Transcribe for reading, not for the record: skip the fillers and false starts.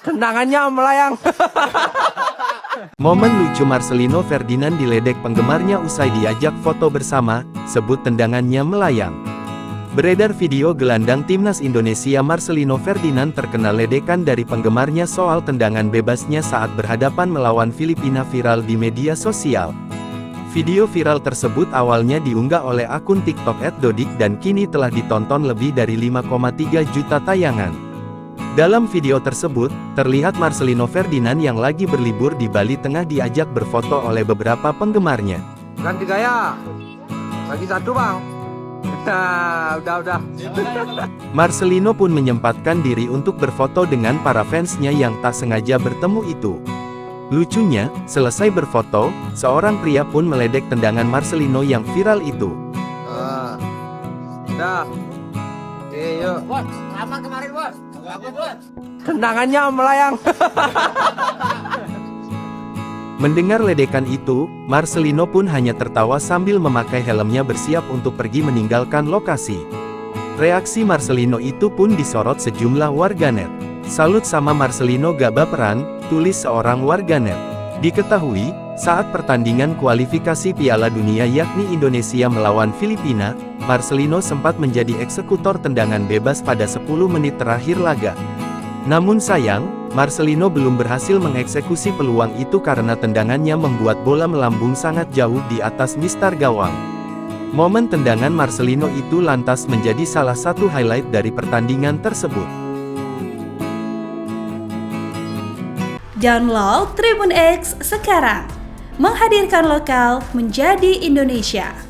Tendangannya melayang. Momen lucu Marcelino Ferdinand diledek penggemarnya usai diajak foto bersama, sebut tendangannya melayang. Beredar video gelandang timnas Indonesia Marcelino Ferdinand terkena ledekan dari penggemarnya soal tendangan bebasnya saat berhadapan melawan Filipina viral di media sosial. Video viral tersebut awalnya diunggah oleh akun TikTok @dodik dan kini telah ditonton lebih dari 5,3 juta tayangan. Dalam video tersebut, terlihat Marcelino Ferdinand yang lagi berlibur di Bali Tengah diajak berfoto oleh beberapa penggemarnya. Ganti gaya. Lagi satu bang. Nah, udah. Marcelino pun menyempatkan diri untuk berfoto dengan para fansnya yang tak sengaja bertemu itu. Lucunya, selesai berfoto, seorang pria pun meledek tendangan Marcelino yang viral itu. Udah. Oke, yuk. Bos, sama kemarin bos. Bagus bos. Tendangannya melayang. Mendengar ledekan itu, Marcelino pun hanya tertawa sambil memakai helmnya bersiap untuk pergi meninggalkan lokasi. Reaksi Marcelino itu pun disorot sejumlah warganet. Salut sama Marcelino gak baperan, tulis seorang warganet. Diketahui, saat pertandingan kualifikasi Piala Dunia yakni Indonesia melawan Filipina, Marcelino sempat menjadi eksekutor tendangan bebas pada 10 menit terakhir laga. Namun sayang, Marcelino belum berhasil mengeksekusi peluang itu karena tendangannya membuat bola melambung sangat jauh di atas mistar gawang. Momen tendangan Marcelino itu lantas menjadi salah satu highlight dari pertandingan tersebut. Download Tribun X sekarang, menghadirkan lokal menjadi Indonesia.